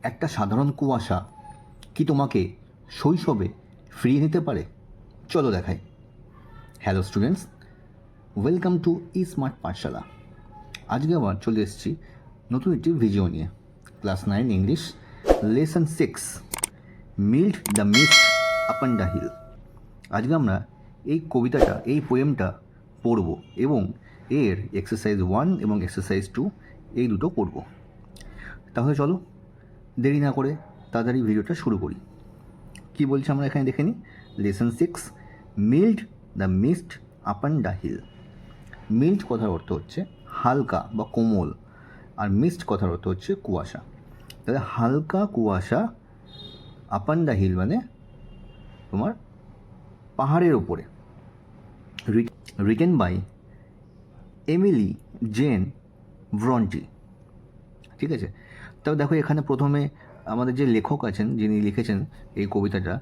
একটা সাধারণ কুয়াশা কি তোমাকে শৈশবে ফিরিয়ে নিতে পারে? চলো দেখাই। Hello students, welcome to smart Pathshala. আজকে আবার চলে এসেছি নতুন একটি ভিডিও নিয়ে। Class 9 English, lesson 6, mild the mist upon the hill. আজকে আমরা এই কবিতাটা, এই পোয়েমটা পড়ব এবং এর এক্সারসাইজ 1 এবং এক্সারসাইজ 2 এই দুটো পড়ব। তাহলে চলো দেরি না করে তাড়াতাড়ি ভিডিওটা শুরু করি। কি বলছে আমরা এখানে দেখে নিই। Lesson 6, mild the mist upon the hill. Mild কথার অর্থ হচ্ছে হালকা বা কোমল, আর মিস্ট কথার অর্থ হচ্ছে কুয়াশা। তাহলে হালকা কুয়াশা আপন দ্য হিল মানে তোমার পাহাড়ের ওপরে। Written by Emily Jane Bronte. ঠিক আছে, তবে দেখো এখানে প্রথমে আমাদের যে লেখক আছেন, যিনি লিখেছেন এই কবিতাটা,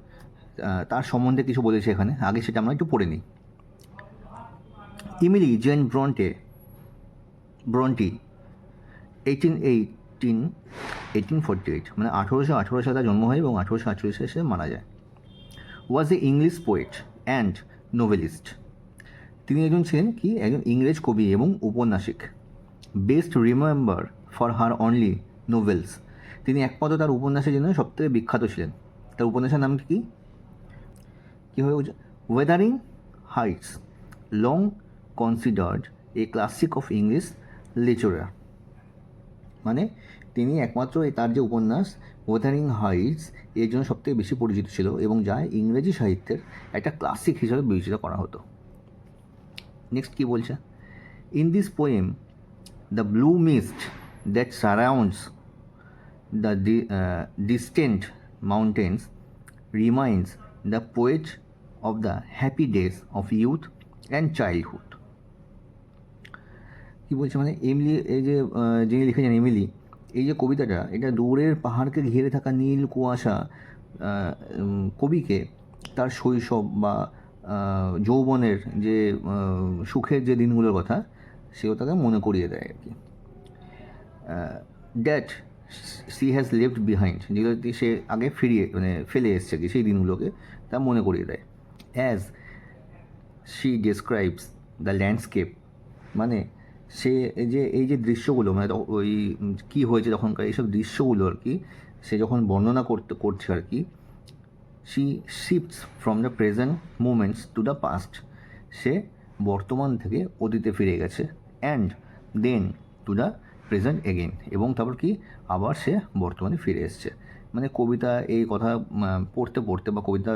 তার সম্বন্ধে কিছু বলেছে এখানে। আগে সেটা আমরা একটু পড়ে নিই। ইমিলি জেন ব্রন্টি 1848 মানে 1818 সালে জন্ম হয় এবং 1848 সালে মারা যায়। Was a English poet and novelist. তিনি একজন ইংরেজ কবি এবং উপন্যাসিক। Best remember for her only novels. তিনি একমাত্র তার উপন্যাসের জন্য সবথেকে বিখ্যাত ছিলেন। তার উপন্যাসের নাম কীভাবে বলছে? Wuthering Heights, long considered A classic of English literature. মানে তিনি একমাত্র তার যে উপন্যাস ওয়েদারিং হাইটস এর জন্য সবথেকে বেশি পরিচিত ছিল এবং যা ইংরেজি সাহিত্যের একটা ক্লাসিক হিসাবে বিবেচিত করা হতো। নেক্সট কী বলছে? In this poem the blue mist that surrounds the distant mountains reminds the poet of the happy days of youth and childhood. কী বলছে মানে এমিলি, এই যে যিনি লিখেছেন এমিলি, এই যে কবিতাটা, এটা দূরের পাহাড়কে ঘিরে থাকা নীল কুয়াশা কবিকে তার শৈশব বা যৌবনের যে সুখের যে দিনগুলোর কথা সেও তাকে মনে করিয়ে দেয় আর কি। That she has left behind, যেগুলো সে আগে ফেলে এসছে কি, সেই দিনগুলোকে তা মনে করিয়ে দেয়। As she describes the landscape, মানে সে এই যে দৃশ্যগুলো, মানে ওই কী হয়েছে তখনকার এইসব দৃশ্যগুলো আর কি সে যখন বর্ণনা করছে আর কি। She shifts from the present moments to the past. সে বর্তমান থেকে অতীতে ফিরে গেছে। And then to the present again, এবং তারপর কি আবার সে বর্তমানে ফিরে এসছে। মানে কবিতা এই কথা পড়তে পড়তে বা কবিতা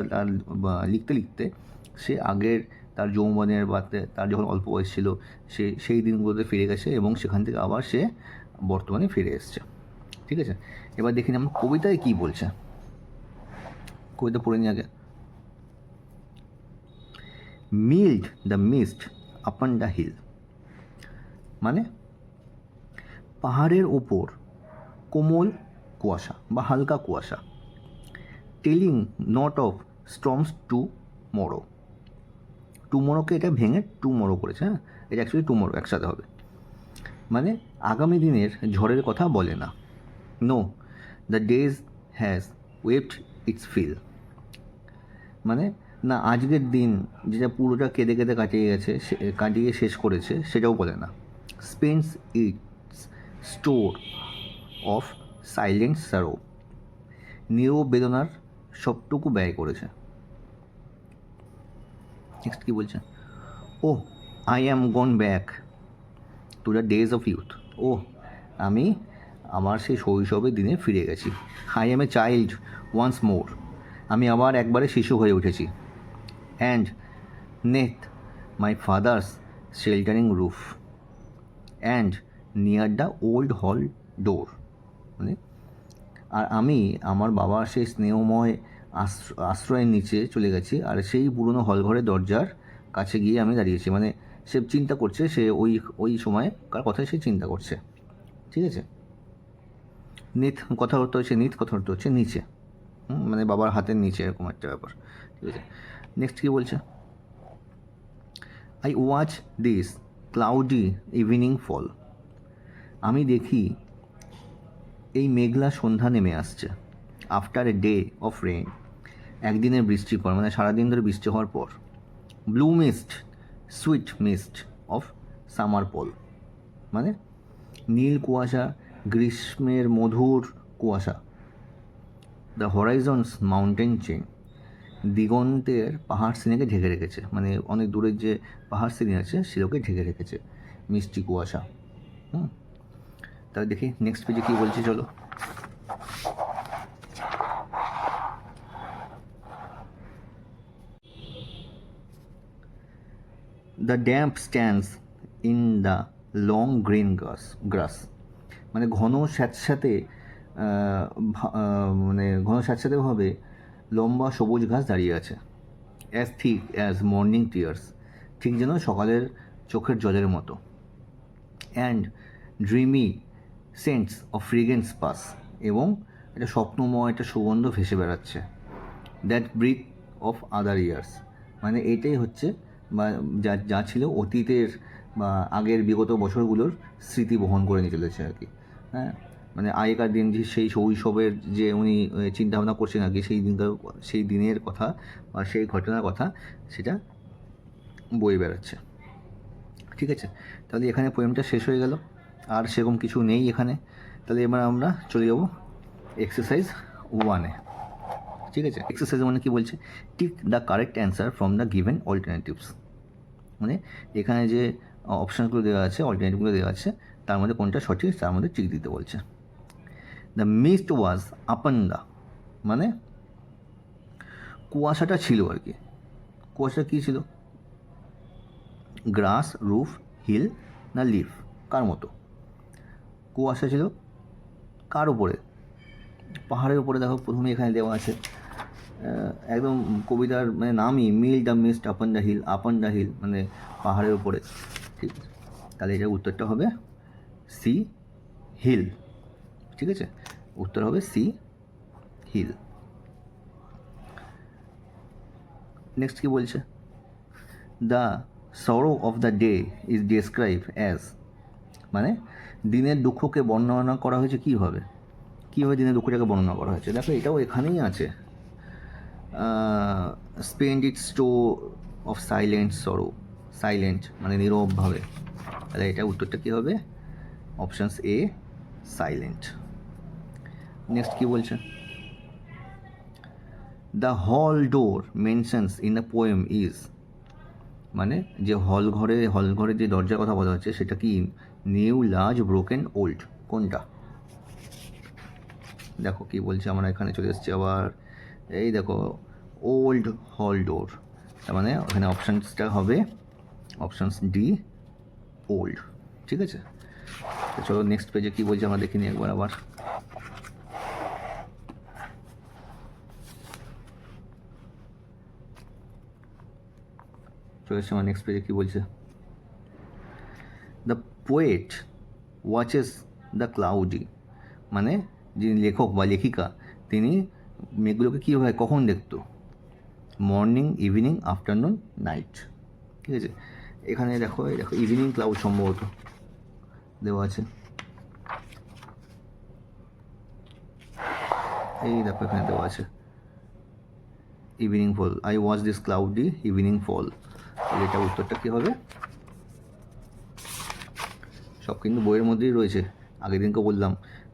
লিখতে লিখতে সে আগের তার যৌবনের বা তার যখন অল্প বয়স ছিল সেই দিনগুলোতে ফিরে গেছে এবং সেখান থেকে আবার সে বর্তমানে ফিরে এসছে। ঠিক আছে, এবার দেখি আমরা কবিতায় কী বলছে। কবিতা পড়ে নিই আগে। Mild the mist upon the hill, মানে পাহাড়ের ওপর কোমল কুয়াশা বা হালকা কুয়াশা। Telling not of storms tomorrow. টুমরোকে এটা ভেঙে টুমরো করেছে, হ্যাঁ, এটা অ্যাকচুয়ালি টুমরো একসাথে হবে। মানে আগামী দিনের ঝড়ের কথা বলে না। No, the days has wept its fill, মানে না আজকের দিন যেটা পুরোটা কেঁদে কেঁদে কাটিয়ে শেষ করেছে সেটাও বলে না। Spends its store of silent sorrow, নীরব বেদনার সবটুকু ব্যয় করেছে। নেক্সট কী বলছে? Oh I am gone back to the days of youth. ও আমি আমার সেই শৈশবের দিনে ফিরে গেছি। I am a child once more, আমি আবার একবারে শিশু হয়ে উঠেছি। And neath my father's sheltering roof and near the old hall door, মানে আর আমি আমার বাবার সেই স্নেহময় আশ্রয়ের নিচে চলে গেছি, আর সেই পুরনো হলঘরের দরজার কাছে গিয়ে আমি দাঁড়িয়েছি। মানে সে চিন্তা করছে, সে ওই সময়কার কথাই সে চিন্তা করছে। ঠিক আছে, নিথ কথার অর্থ হচ্ছে নিচে, মানে বাবার হাতের নিচে, এরকম একটা ব্যাপার। ঠিক আছে, নেক্সট কী বলছে? I watch this cloudy evening fall, আমি দেখি এই মেঘলা সন্ধ্যা নেমে আসছে। After a day of rain, একদিনের বৃষ্টির পর, মানে সারাদিন ধরে বৃষ্টি হওয়ার পর। Blue mist, sweet mist of summer pall, মানে নীল কুয়াশা, গ্রীষ্মের মধুর কুয়াশা। দ্য হরাইজনস মাউন্টেন চেইন, দিগন্তের পাহাড় শ্রেণীকে ঢেকে রেখেছে, মানে অনেক দূরের যে পাহাড় শ্রেণী আছে সেগুলোকে ঢেকে রেখেছে মিষ্টি কুয়াশা। তাহলে দেখি নেক্সট পেজে কী বলছে, চলো। The damp stands in the long green গ্রাস, মানে ঘন স্যাঁতস্যাঁতে ঘন স্যাঁতস্যাঁতেভাবে লম্বা সবুজ ঘাস দাঁড়িয়ে আছে। As thick as morning tears, ঠিক যেন সকালের চোখের জলের মতো। And dreamy scents of fragrance pass, এবং একটা স্বপ্নময় একটা সুগন্ধ ভেসে বেড়াচ্ছে। That breath of other years, মানে এটাই হচ্ছে বা যা ছিল অতীতের বা আগের বিগত বছরগুলোর স্মৃতি বহন করে নিয়ে চলেছে আর কি। হ্যাঁ, মানে আগেকার দিন যে সেই শৈশবের যে উনি চিন্তাভাবনা করছেন আর কি, সেই দিনের কথা বা সেই ঘটনার কথা সেটা বয়ে বেড়াচ্ছে। ঠিক আছে, তাহলে এখানে পোয়েমটা শেষ হয়ে গেল, আর সেরকম কিছু নেই এখানে। তাহলে এবার আমরা চলে যাব এক্সারসাইজ 1-এ। ঠিক আছে, এক্সারসাইজ 1-এ কী বলছে, tick the correct answer from the given alternatives, মানে এখানে যে অপশানগুলো দেওয়া আছে, অল্টারনেটিভগুলো দেওয়া আছে, তার মধ্যে কোনটা সঠিক তার মধ্যে টিক দিতে বলছে। The mist was upon the, মানে কুয়াশাটা ছিল আর কি। কুয়াশা কী ছিল, গ্রাস, রুফ, হিল না লিফ, কার মতো? কুয়াশা ছিল কার উপরে? পাহাড়ের উপরে। দেখো প্রথমে এখানে দেওয়া আছে একদম কবিতার মানে নামই, mild the mist upon the hill, upon the hill মানে পাহাড়ের উপরে। ঠিক আছে, তাহলে এটার উত্তরটা হবে সি, হিল। ঠিক আছে, উত্তর হবে সি, হিল। নেক্সট কী বলছে, the sorrow of the day is describe as, মানে দিনের দুঃখকে বর্ণনা করা হয়েছে কীভাবে দিনের দুঃখটাকে বর্ণনা করা হয়েছে। দেখো এটাও এখানেই আছে, স্পেন্ড ইট স্টো অফ সাইলেন্ট সরো, সাইলেন্ট মানে নীরবভাবে। তাহলে এটা উত্তরটা কী হবে, অপশানস এ, সাইলেন্ট। নেক্সট কী বলছে, the hall door mentions in the poem is, মানে যে হল ঘরে যে দরজার কথা বলা হচ্ছে সেটা কি নিউ, লার্জ, ব্রোকেন, ওল্ড, কোনটা? দেখো কি বলছে, আমরা এখানে চলে এসেছি আবার, এই দেখো ওল্ড হল ডোর, তার মানে ওখানে অপশানসটা হবে অপশানস ডি, ওল্ড। ঠিক আছে, তো চলো নেক্সট পেজে কী বলছে আমরা দেখে নিই একবার আবার। চলে এসেছি আমার নেক্সট পেজে, কী বলছে, the poet watches the cloudy, মানে যিনি লেখক বা লেখিকা তিনি মেঘগুলোকে কীভাবে কখন দেখতো, মর্নিং, ইভিনিং, আফটারনুন, নাইট। ঠিক আছে, এখানে দেখো ইভিনিং ক্লাউড সম্ভবত দেওয়া আছে, এই দেখো এখানে দেওয়া আছে evening fall, I watch this cloudy evening fall. এটা উত্তরটা কী হবে, সব কিন্তু বইয়ের মধ্যেই রয়েছে, আগের দিনকে বললাম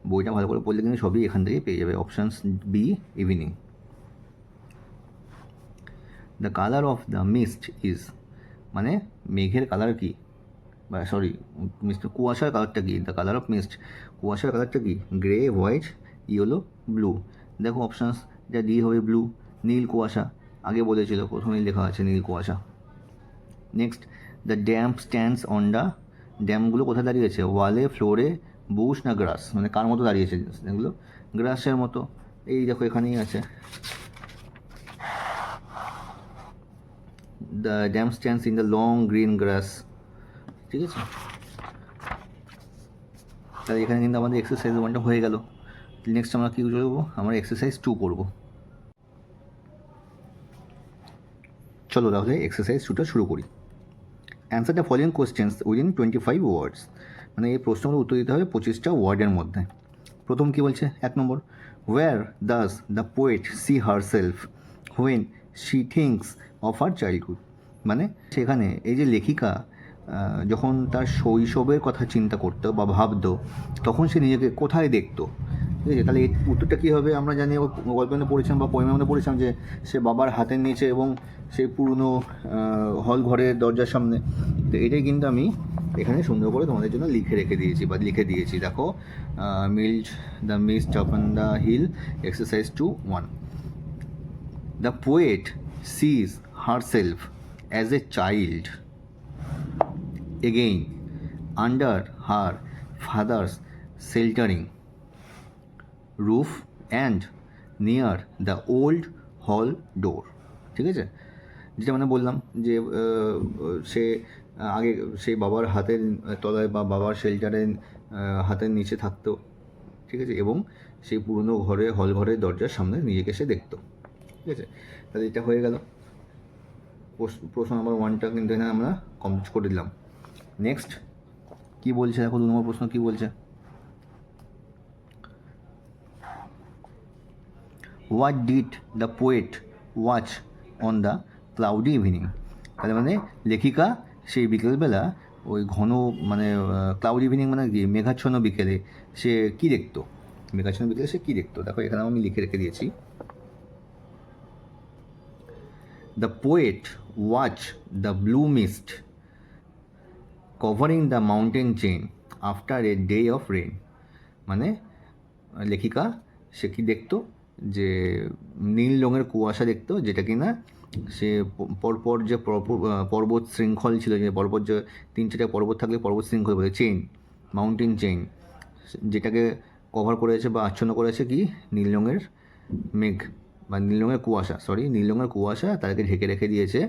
বইটা ভালো করে পড়লে কিন্তু সবই এখান থেকেই পেয়ে যাবে, options B, evening. The colour of the mist is, মানে মেঘের কালার কী, বা সরি কুয়াশার কালারটা কী, দ্য কালার অফ মিস্ট, কুয়াশার কালারটা কী, গ্রে, হোয়াইট, ইয়েলো, ব্লু। দেখো অপশানস যা ডি হবে ব্লু, নীল কুয়াশা, আগে বলেছিল প্রথমেই লেখা আছে নীল কুয়াশা। Next, the damp stands on the, ড্যামগুলো কোথায় দাঁড়িয়েছে, ওয়ালে, ফ্লোরে, বুশ না গ্রাস, মানে কার মতো দাঁড়িয়েছে এগুলো, গ্রাসের মতো। এই দেখো এখানেই আছে, the dam stands in the long green grass. ঠিক আছে, তাহলে এখানে কিন্তু আমাদের এক্সারসাইজ 1টা হয়ে গেল। নেক্সট আমরা কী করবো, আমরা এক্সারসাইজ 2 করবো। চলো তাহলে এক্সারসাইজ 2টা শুরু করি। Answer the following questions within 25 ওয়ার্ডস, মানে এই প্রশ্নগুলো উত্তর দিতে হবে 25টা ওয়ার্ডের মধ্যে। প্রথম কী বলছে 1 নম্বর, where does the poet see herself when she thinks of her childhood. মানে সেখানে এই যে লেখিকা যখন তার শৈশবের কথা চিন্তা করতো বা ভাবতো, তখন সে নিজেকে কোথায় দেখতো, ঠিক আছে? তাহলে এই উত্তরটা কী হবে? আমরা জানি, গল্পের মধ্যে পড়েছিলাম বা পোয়েমের মধ্যে পড়েছিলাম যে সে বাবার হাতের নিচে এবং সেই পুরনো হল ঘরের দরজার সামনে। তো এটাই কিন্তু আমি এখানে সুন্দর করে তোমাদের জন্য লিখে দিয়েছি। দেখো, mild the mist on the hill, exercise 2-1. The poet sees herself as a child again under her father's sheltering roof and near the old hall door. ঠিক আছে? যেটা মানে বললাম যে সে আগে সেই বাবার হাতের তলায় বা বাবার শেল্টারে হাতের নিচে থাকতো, ঠিক আছে, এবং সেই পুরনো হল ঘরের দরজার সামনে নিজেকে সে দেখতো। ঠিক আছে, তাহলে এটা হয়ে গেল প্রশ্ন নাম্বার 1টা কিন্তু এখানে আমরা কমপ্লিট করে দিলাম। নেক্সট কী বলছে দেখো, 2 নম্বর প্রশ্ন কী বলছে, what did the poet watch on the cloudy evening. তাহলে মানে লেখিকা সেই বিকেলবেলা ওই ঘন মানে ক্লাউড ইভিনিং মানে কি, মেঘাচ্ছন্ন বিকেলে সে কী দেখতো, মেঘাচ্ছন্ন বিকেলে সে কী দেখতো। দেখো এখানে আমি লিখে রেখে দিয়েছি, the poet watch the blue mist covering the mountain chain after a day of rain. মানে লেখিকা সে কী দেখতো, যে নীল রঙের কুয়াশা দেখতো, যেটা কি না সে পরপর যে পর্বত শৃঙ্খল ছিল, যে পর্বত যে 3-4টা পর্বত থাকলে পর্বত শৃঙ্খল বলে, চেইন, মাউন্টেন চেইন, যেটাকে কভার করেছে বা আচ্ছন্ন করেছে কি, নীল রঙের মেঘ বা নীল রঙের কুয়াশা তাদেরকে ঢেকে রেখে দিয়েছে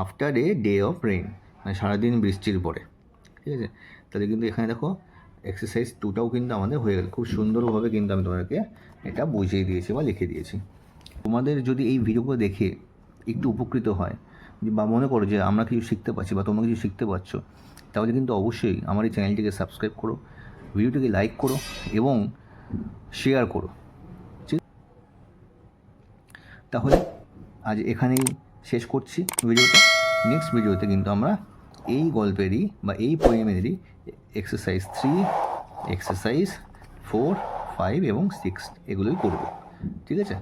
after a day of rain, মানে সারাদিন বৃষ্টির পরে। ঠিক আছে, তাহলে কিন্তু এখানে দেখো এক্সারসাইজ 2টাও কিন্তু আমাদের হয়ে গেল। খুব সুন্দরভাবে কিন্তু আমি তোমাদেরকে এটা বুঝিয়ে দিয়েছি বা লিখে দিয়েছি। তোমাদের যদি এই ভিডিওগুলো দেখে একটু উপকৃত হয় বা মনে করো যে আমরা কিছু শিখতে পারছি বা তোমরা কিছু শিখতে পারছো, তাহলে কিন্তু অবশ্যই আমার এই চ্যানেলটিকে সাবস্ক্রাইব করো, ভিডিওটিকে লাইক করো এবং শেয়ার করো। ঠিক, তাহলে আজ এখানেই শেষ করছি ভিডিওটা। নেক্সট ভিডিওতে কিন্তু আমরা এই গল্পেরই বা এই পোয়েমেরই এক্সারসাইজ 3, এক্সারসাইজ 4, 5 এবং 6 এগুলোই করব। ঠিক আছে।